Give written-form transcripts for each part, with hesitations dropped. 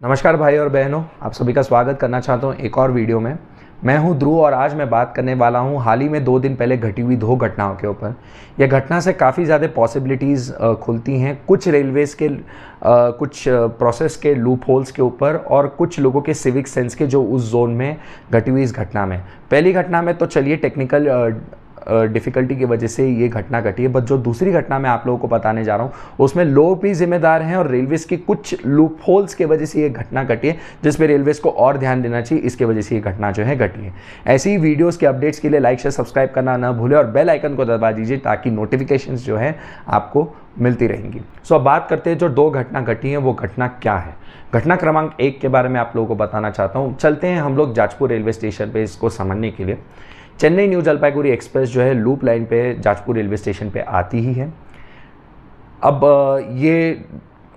नमस्कार भाई और बहनों, आप सभी का स्वागत करना चाहता हूं एक और वीडियो में। मैं हूं ध्रुव और आज मैं बात करने वाला हूं हाल ही में 2 दिन पहले घटी हुई 2 घटनाओं के ऊपर। यह घटना से काफ़ी ज़्यादा पॉसिबिलिटीज़ खुलती हैं कुछ रेलवेज़ के कुछ प्रोसेस के लूप होल्स के ऊपर और कुछ लोगों के सिविक सेंस के जो उस जोन में घटी हुई इस घटना में। पहली घटना में तो चलिए टेक्निकल डिफ़िकल्टी की वजह से ये घटना घटी है, बट जो दूसरी घटना मैं आप लोगों को बताने जा रहा हूँ उसमें लोग भी जिम्मेदार हैं और रेलवेज़ की कुछ लूप होल्स की वजह से ये घटना घटी है जिसमें रेलवेज़ को और ध्यान देना चाहिए। इसके वजह से ये घटना जो है घटी है। ऐसी ही वीडियोज़ के अपडेट्स के लिए लाइक शेयर सब्सक्राइब करना ना भूलें और बेल आइकन को दबा दीजिए ताकि नोटिफिकेशंस जो है आपको मिलती रहेंगी। सो अब बात करते हैं जो 2 घटना घटी हैं वो घटना क्या है। घटना क्रमांक 1 के बारे में आप लोगों को बताना चाहता हूँ। चलते हैं हम लोग जाजपुर रेलवे स्टेशन पे इसको समझने के लिए। चेन्नई न्यू जलपाईगुड़ी एक्सप्रेस जो है लूप लाइन पे जाजपुर रेलवे स्टेशन पे आती ही है। अब ये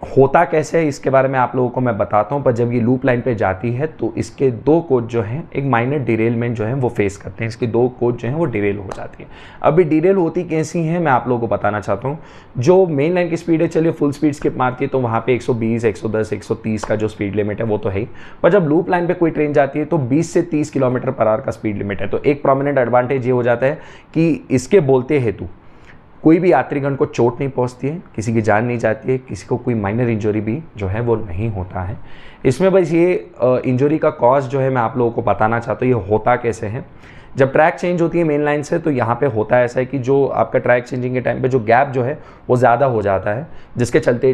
होता कैसे है इसके बारे में आप लोगों को मैं बताता हूँ, पर जब ये लूप लाइन पे जाती है तो इसके 2 कोच जो हैं एक माइनर डिरेलमेंट जो है वो फेस करते हैं। इसके 2 कोच जो हैं वो डिरेल हो जाती है। अभी डिरेल होती कैसी हैं मैं आप लोगों को बताना चाहता हूँ। जो मेन लाइन की स्पीड है, चलिए फुल स्पीड स्किप मारती है तो वहाँ पे 120, 110, 130 का जो स्पीड लिमिट है वो तो है ही, पर जब लूप लाइन पे कोई ट्रेन जाती है तो 20 से 30 किलोमीटर पर आवर का स्पीड लिमिट है। तो एक प्रोमिनेंट एडवांटेज ये हो जाता है कि इसके बोलते हेतु कोई भी यात्रीगण को चोट नहीं पहुंचती है, किसी की जान नहीं जाती है, किसी को कोई माइनर इंजरी भी जो है वो नहीं होता है। इसमें बस ये इंजरी का कॉज जो है मैं आप लोगों को बताना चाहता हूँ। ये होता कैसे है, जब ट्रैक चेंज होती है मेन लाइन से तो यहाँ पे होता है ऐसा है कि जो आपका ट्रैक चेंजिंग के टाइम पे जो गैप जो है वो ज़्यादा हो जाता है, जिसके चलते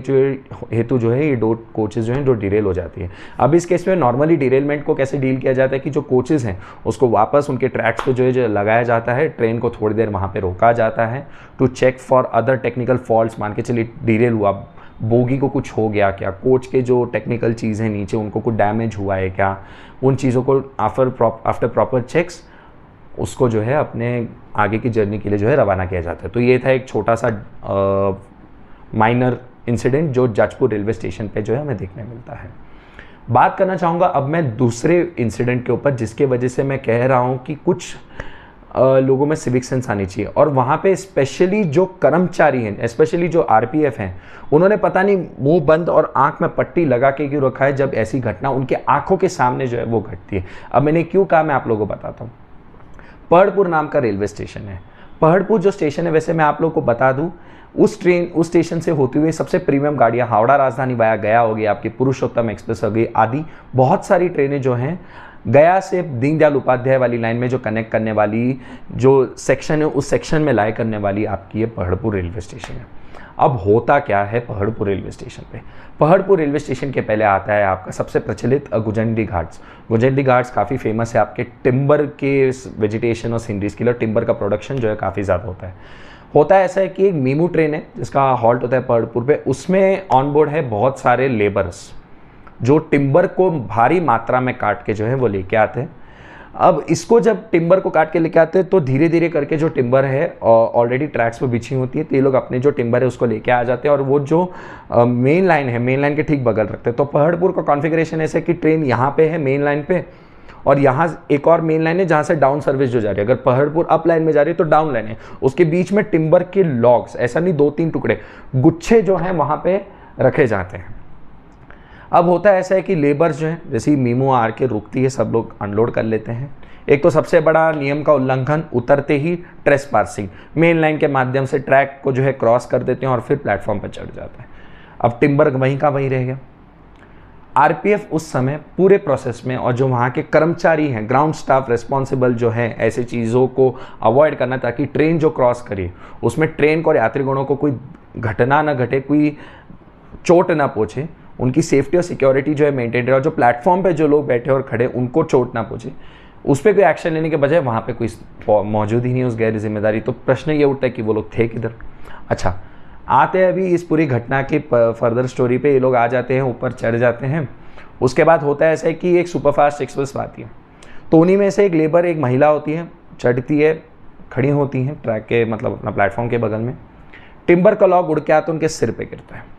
हेतु जो है ये 2 कोचेज़ जो हैं जो डिरेल हो जाती है। अब इस केस में नॉर्मली डिरेलमेंट को कैसे डील किया जाता है कि जो कोचेज़ हैं उसको वापस उनके ट्रैक्स पे जो लगाया जाता है, ट्रेन को थोड़ी देर वहाँ पर रोका जाता है to check for other technical faults. मान के चलिए डिरेल हुआ, बोगी को कुछ हो गया क्या, कोच के जो टेक्निकल चीज़ें नीचे उनको कुछ डैमेज हुआ है क्या, उन चीज़ों को आफ्टर प्रॉपर चेक्स उसको जो है अपने आगे की जर्नी के लिए जो है रवाना किया जाता है। तो ये था एक छोटा सा माइनर इंसिडेंट जो जाजपुर रेलवे स्टेशन पे जो है हमें देखने मिलता है। बात करना चाहूँगा अब मैं दूसरे इंसिडेंट के ऊपर जिसके वजह से मैं कह रहा हूँ कि कुछ लोगों में सिविक सेंस आनी चाहिए। और वहाँ पे स्पेशली जो कर्मचारी हैं, स्पेशली जो आरपीएफ हैं, उन्होंने पता नहीं मुंह बंद और आंख में पट्टी लगा के क्यों रखा है जब ऐसी घटना उनके आंखों के सामने जो है वो घटती है। अब मैंने क्यों कहा मैं आप लोगों को बताता हूँ। पहाड़पुर नाम का रेलवे स्टेशन है। पहाड़पुर जो स्टेशन है, वैसे मैं आप लोगों को बता दूं, उस स्टेशन से होती हुई सबसे प्रीमियम गाड़ियां हावड़ा राजधानी वाया गया हो गई, आपकी पुरुषोत्तम एक्सप्रेस हो गई, आदि बहुत सारी ट्रेनें जो हैं गया से दीनदयाल उपाध्याय वाली लाइन में जो कनेक्ट करने वाली जो सेक्शन है उस सेक्शन में लाए करने वाली आपकी ये पहाड़पुर रेलवे स्टेशन है। अब होता क्या है पहाड़पुर रेलवे स्टेशन पे। पहाड़पुर रेलवे स्टेशन के पहले आता है आपका सबसे प्रचलित गुजंडी घाट्स। गुजंडी घाट्स काफ़ी फेमस है आपके टिम्बर के वेजिटेशन और सीनरीज के लिए। टिम्बर का प्रोडक्शन जो है काफ़ी ज़्यादा होता है। होता है ऐसा है कि एक मीमू ट्रेन है जिसका हॉल्ट होता है पहाड़पुर पे, उसमें ऑन बोर्ड है बहुत सारे लेबर्स जो टिम्बर को भारी मात्रा में काट के जो है वो लेके आते हैं। अब इसको जब टिम्बर को काट के लेके आते हैं तो धीरे धीरे करके जो टिम्बर है ऑलरेडी ट्रैक्स पे बिछी होती है, तो ये लोग अपने जो टिम्बर है उसको लेके आ जाते हैं और वो जो मेन लाइन है, मेन लाइन के ठीक बगल रखते हैं। तो पहाड़पुर का कॉन्फ़िगरेशन ऐसा है कि ट्रेन यहाँ पे है मेन लाइन पे और यहाँ एक और मेन लाइन है जहाँ से डाउन सर्विस जो जा रही है। अगर पहाड़पुर अप लाइन में जा रही है तो डाउन लाइन है, उसके बीच में टिम्बर के लॉग्स, ऐसा नहीं 2-3 टुकड़े, गुच्छे जो हैं वहाँ पे रखे जाते हैं। अब होता है ऐसा है कि लेबर्स जो हैं जैसे ही मीमो आर के रुकती है सब लोग अनलोड कर लेते हैं। एक तो सबसे बड़ा नियम का उल्लंघन, उतरते ही ट्रेसपासिंग, मेन लाइन के माध्यम से ट्रैक को जो है क्रॉस कर देते हैं और फिर प्लेटफॉर्म पर चढ़ जाते हैं। अब टिम्बर वहीं का वहीं रह गया। आरपीएफ उस समय पूरे प्रोसेस में और जो वहाँ के कर्मचारी हैं, ग्राउंड स्टाफ रिस्पॉन्सिबल जो है ऐसी चीज़ों को अवॉइड करना ताकि ट्रेन जो क्रॉस करे उसमें ट्रेन को और यात्रीगणों को कोई घटना ना घटे, कोई चोट ना पहुँचे, उनकी सेफ्टी और सिक्योरिटी जो है मेंटेन रहे और जो प्लेटफॉर्म पे जो लोग बैठे और खड़े उनको चोट ना पहुँचे, उस पर कोई एक्शन लेने के बजाय वहाँ पे कोई मौजूद ही नहीं उस गैर जिम्मेदारी। तो प्रश्न ये उठता है कि वो लोग थे किधर। अच्छा, आते हैं अभी इस पूरी घटना की फर्दर स्टोरी पे। ये लोग आ जाते हैं, ऊपर चढ़ जाते हैं। उसके बाद होता है ऐसा है कि एक सुपरफास्ट एक्सप्रेस आती है, तो उन्हीं में से एक लेबर, एक महिला होती है, चढ़ती है, खड़ी होती हैं ट्रैक के मतलब अपना प्लेटफॉर्म के बगल में। टिम्बर का लॉग उड़ के आता उनके सिर पे गिरता है।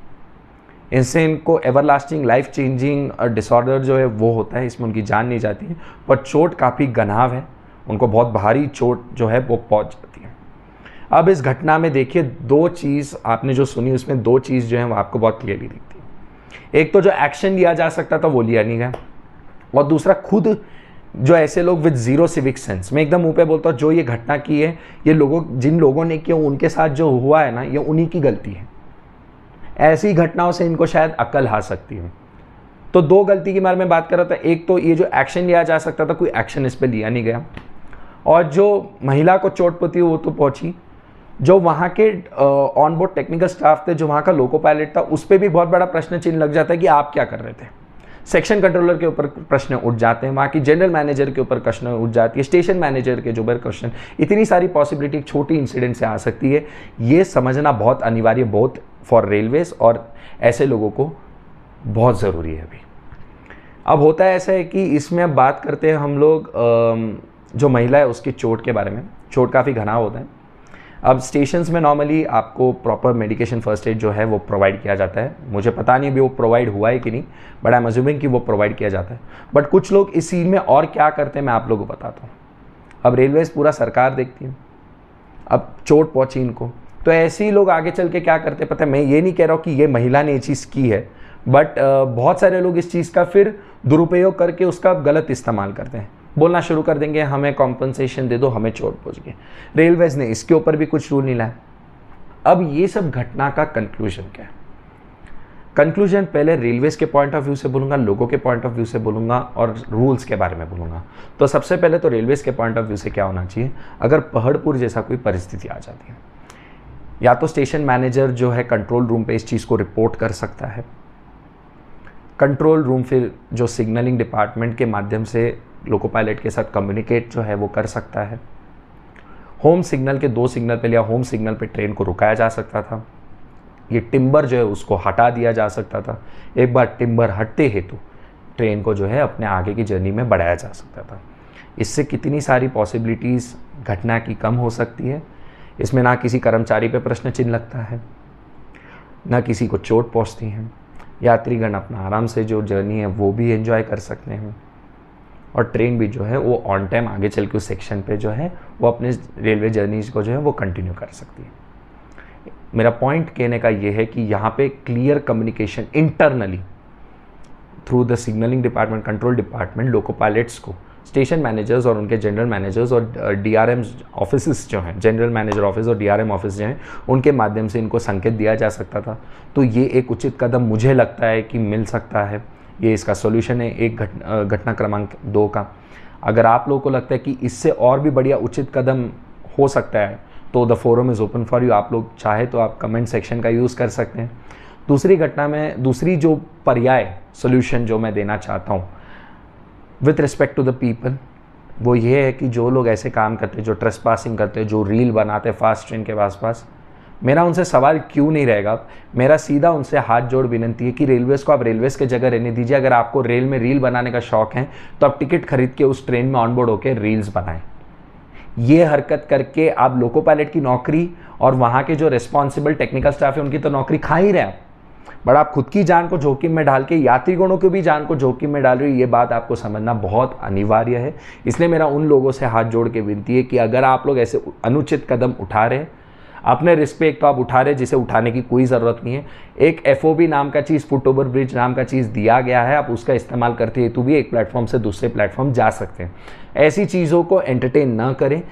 इससे इनको एवरलास्टिंग लाइफ चेंजिंग डिसऑर्डर जो है वो होता है, इसमें उनकी जान नहीं जाती है पर चोट काफ़ी गनाव है, उनको बहुत भारी चोट जो है वो पहुंच जाती है। अब इस घटना में देखिए 2 चीज़ आपने जो सुनी उसमें 2 चीज़ जो है वो आपको बहुत क्लियरली दिखती है। एक तो जो एक्शन लिया जा सकता था वो लिया नहीं गया, और दूसरा खुद जो ऐसे लोग विद जीरो सिविक सेंस, मैं एकदम मुंह पे बोलता हूँ, जो ये घटना की है, ये लोगों जिन लोगों ने किया उनके साथ जो हुआ है ना, ये उन्हीं की गलती है। ऐसी घटनाओं से इनको शायद अक्ल आ सकती है। तो दो गलती के बारे में बात कर रहा था, एक तो ये जो एक्शन लिया जा सकता था कोई एक्शन इस पर लिया नहीं गया, और जो महिला को चोट पहुंची वो तो पहुंची, जो वहाँ के ऑन बोर्ड टेक्निकल स्टाफ थे, जो वहाँ का लोको पायलट था, उस पर भी बहुत बड़ा प्रश्न चिन्ह लग जाता है कि आप क्या कर रहे थे। सेक्शन कंट्रोलर के ऊपर प्रश्न उठ जाते हैं, वहाँ की जनरल मैनेजर के ऊपर प्रश्न उठ जाती है, स्टेशन मैनेजर के जो ऊपर क्वेश्चन, इतनी सारी पॉसिबिलिटी छोटी इंसिडेंट से आ सकती है। ये समझना बहुत अनिवार्य, बहुत फॉर रेलवेज, और ऐसे लोगों को बहुत ज़रूरी है अभी। अब होता है ऐसा है कि इसमें अब बात करते हैं हम लोग जो महिला है उसकी चोट के बारे में। चोट काफ़ी घनाव होता है। अब स्टेशंस में नॉर्मली आपको प्रॉपर मेडिकेशन फर्स्ट एड जो है वो प्रोवाइड किया जाता है। मुझे पता नहीं अभी वो प्रोवाइड हुआ है कि नहीं, बट आई एम अज्यूमिंग कि वो प्रोवाइड किया जाता है। बट कुछ लोग इस चीज़ में और क्या करते हैं मैं आप लोगों को बताता हूँ। अब रेलवेज पूरा सरकार देखती है, अब चोट पहुँची इनको, तो ऐसे ही लोग आगे चल के क्या करते हैं पता है। मैं ये नहीं कह रहा हूँ कि ये महिला ने ये चीज़ की है, बट बहुत सारे लोग इस चीज़ का फिर दुरुपयोग करके उसका गलत इस्तेमाल करते हैं। बोलना शुरू कर देंगे हमें कॉम्पनसेशन दे दो, हमें चोट पहुंच गई। रेलवेज ने इसके ऊपर भी कुछ रूल नहीं लाया। अब ये सब घटना का कंक्लूजन क्या है? कंक्लूजन पहले रेलवेज के पॉइंट ऑफ व्यू से बोलूँगा, लोगों के पॉइंट ऑफ व्यू से बोलूँगा, और रूल्स के बारे में बोलूँगा। तो सबसे पहले तो रेलवेज के पॉइंट ऑफ व्यू से क्या होना चाहिए, अगर पहाड़पुर जैसा कोई परिस्थिति आ जाती है, या तो स्टेशन मैनेजर जो है कंट्रोल रूम पे इस चीज़ को रिपोर्ट कर सकता है। कंट्रोल रूम फिर जो सिग्नलिंग डिपार्टमेंट के माध्यम से लोको पायलट के साथ कम्युनिकेट जो है वो कर सकता है। होम सिग्नल के 2 सिग्नल पे या होम सिग्नल पे ट्रेन को रुकाया जा सकता था। ये टिम्बर जो है उसको हटा दिया जा सकता था। एक बार टिम्बर हटते हेतु ट्रेन को जो है अपने आगे की जर्नी में बढ़ाया जा सकता था। इससे कितनी सारी पॉसिबिलिटीज़ घटना की कम हो सकती है। इसमें ना किसी कर्मचारी पे प्रश्न चिन्ह लगता है, ना किसी को चोट पहुँचती है। यात्रीगण अपना आराम से जो जर्नी है वो भी एंजॉय कर सकते हैं, और ट्रेन भी जो है वो ऑन टाइम आगे चल के उस सेक्शन पे जो है वो अपने रेलवे जर्नीज को जो है वो कंटिन्यू कर सकती है। मेरा पॉइंट कहने का ये है कि यहाँ पे clear communication internally through the signalling department, control department, loco pilots को, स्टेशन मैनेजर्स और उनके जनरल मैनेजर्स और DRM ऑफिस जो हैं, जनरल मैनेजर ऑफिस और DRM ऑफिस जो हैं, उनके माध्यम से इनको संकेत दिया जा सकता था। तो ये एक उचित कदम मुझे लगता है कि मिल सकता है। ये इसका सॉल्यूशन है एक घटना क्रमांक 2 का। अगर आप लोगों को लगता है कि इससे और भी बढ़िया उचित कदम हो सकता है तो the forum is open for you. आप लोग चाहे तो आप कमेंट सेक्शन का यूज़ कर सकते हैं। दूसरी घटना में दूसरी जो पर्याय सॉल्यूशन जो मैं देना चाहता हूँ with respect to the people, वो ये है कि जो लोग ऐसे काम करते हैं, जो ट्रेसपासिंग करते हैं, जो रील बनाते हैं फास्ट ट्रेन के आसपास, मेरा उनसे सवाल क्यों नहीं रहेगा, मेरा सीधा उनसे हाथ जोड़ विनती है कि रेलवेज़ को आप रेलवेज़ के जगह रहने दीजिए। अगर आपको रेल में रील बनाने का शौक है तो आप टिकट खरीद के उस ट्रेन में ऑनबोर्ड होकर रील्स बनाएं। ये हरकत करके आप लोको पायलट की नौकरी और वहाँ के जो रिस्पॉन्सिबल टेक्निकल स्टाफ है उनकी तो नौकरी खा ही रहे हैं, बट आप खुद की जान को जोखिम में डाल के यात्रीगणों की भी जान को जोखिम में डाल रही है। ये बात आपको समझना बहुत अनिवार्य है। इसलिए मेरा उन लोगों से हाथ जोड़ के विनती है कि अगर आप लोग ऐसे अनुचित कदम उठा रहे हैं, अपने रिस्क पे एक तो आप उठा रहे जिसे उठाने की कोई ज़रूरत नहीं है। एक FOB नाम का चीज़, फुट ओवर ब्रिज नाम का चीज़ दिया गया है, आप उसका इस्तेमाल करते हेतु भी एक प्लेटफॉर्म से दूसरे प्लेटफॉर्म जा सकते हैं। ऐसी चीज़ों को एंटरटेन ना करें।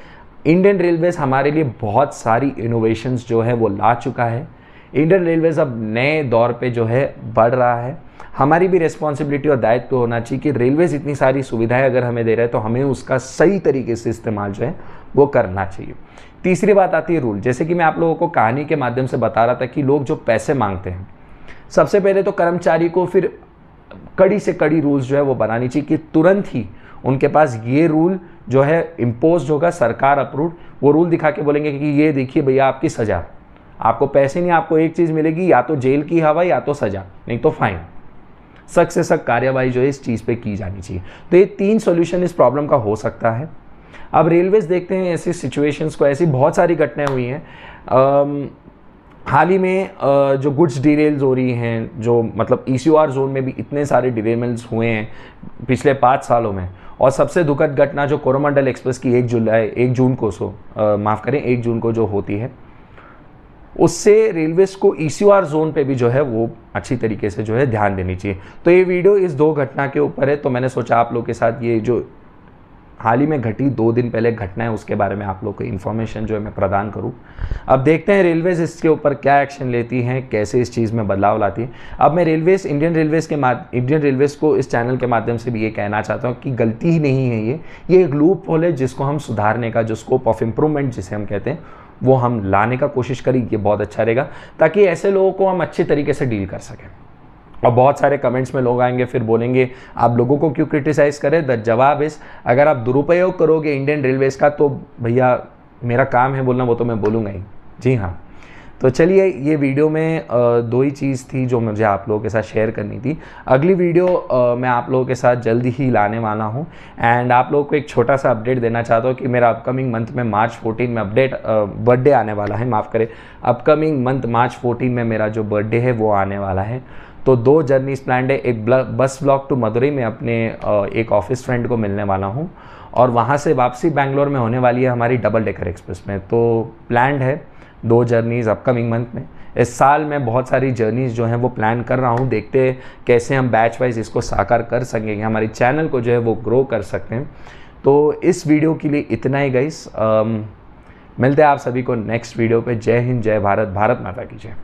इंडियन रेलवेज़ हमारे लिए बहुत सारी इनोवेशंस जो है वो ला चुका है। इंडियन रेलवेज़ अब नए दौर पे जो है बढ़ रहा है। हमारी भी रिस्पॉन्सिबिलिटी और दायित्व तो होना चाहिए कि रेलवेज़ इतनी सारी सुविधाएं अगर हमें दे रहे हैं तो हमें उसका सही तरीके से इस्तेमाल जो है वो करना चाहिए। तीसरी बात आती है रूल। जैसे कि मैं आप लोगों को कहानी के माध्यम से बता रहा था कि लोग जो पैसे मांगते हैं, सबसे पहले तो कर्मचारी को फिर कड़ी से कड़ी रूल्स जो है वो बनानी चाहिए कि तुरंत ही उनके पास ये रूल जो है इम्पोज होगा, सरकार अप्रूव्ड, वो रूल दिखा के बोलेंगे कि ये देखिए भैया आपकी सज़ा, आपको पैसे नहीं, आपको एक चीज़ मिलेगी, या तो जेल की हवा या तो सज़ा, नहीं तो फाइन। सख्त से सख्त कार्यवाही जो है इस चीज़ पे की जानी चाहिए। तो ये 3 सॉल्यूशन इस प्रॉब्लम का हो सकता है। अब रेलवेज़ देखते हैं ऐसी सिचुएशंस को, ऐसी बहुत सारी घटनाएं हुई हैं। हाल ही में जो गुड्स डिरेल्स हो रही हैं, जो मतलब ECOR जोन में भी इतने सारे डिरेलमेंट्स हुए हैं पिछले 5 सालों में, और सबसे दुखद घटना जो कोरोमंडल एक्सप्रेस की 1 जून को जो होती है, उससे रेलवेज़ को ECOR जोन पे भी जो है वो अच्छी तरीके से जो है ध्यान देनी चाहिए। तो ये वीडियो इस 2 घटना के ऊपर है, तो मैंने सोचा आप लोग के साथ ये जो हाल ही में घटी 2 दिन पहले घटना है उसके बारे में आप लोग को इन्फॉर्मेशन जो है मैं प्रदान करूं। अब देखते हैं रेलवेज़ इसके ऊपर क्या एक्शन लेती हैं, कैसे इस चीज़ में बदलाव लाती है। अब मैं इंडियन रेलवेज़ को इस चैनल के माध्यम से भी ये कहना चाहता हूँ कि गलती ही नहीं है ये एक लूप होल है जिसको हम सुधारने का, जो स्कोप ऑफ इम्प्रूवमेंट जिसे हम कहते हैं, वो हम लाने का कोशिश करें। ये बहुत अच्छा रहेगा ताकि ऐसे लोगों को हम अच्छे तरीके से डील कर सकें। और बहुत सारे कमेंट्स में लोग आएंगे फिर बोलेंगे आप लोगों को क्यों क्रिटिसाइज़ करें। द जवाब इस, अगर आप दुरुपयोग करोगे इंडियन रेलवेज़ का तो भैया मेरा काम है बोलना, वो तो मैं बोलूँगा ही। जी हाँ, तो चलिए ये वीडियो में 2 ही चीज़ थी जो मुझे आप लोगों के साथ शेयर करनी थी। अगली वीडियो मैं आप लोगों के साथ जल्दी ही लाने वाला हूँ। एंड आप लोगों को एक छोटा सा अपडेट देना चाहता हूँ कि मेरा अपकमिंग मंथ में मार्च 14 में बर्थडे आने वाला है, माफ़ करें, अपकमिंग मंथ मार्च 14 में मेरा जो बर्थडे है वो आने वाला है। तो 2 जर्नीज प्लान्ड है। एक बस ब्लॉक टू मदुरई में अपने एक ऑफिस फ्रेंड को मिलने वाला हूँ और वहाँ से वापसी बैंगलोर में होने वाली है हमारी डबल डेकर एक्सप्रेस में। तो प्लान्ड है 2 जर्नीज़ अपकमिंग मंथ में। इस साल मैं बहुत सारी जर्नीज़ जो हैं वो प्लान कर रहा हूँ, देखते हैं कैसे हम बैच वाइज इसको साकार कर सकेंगे, हमारी चैनल को जो है वो ग्रो कर सकते हैं। तो इस वीडियो के लिए इतना ही गाइस, मिलते हैं आप सभी को नेक्स्ट वीडियो पे। जय हिंद, जय भारत, भारत माता की जय।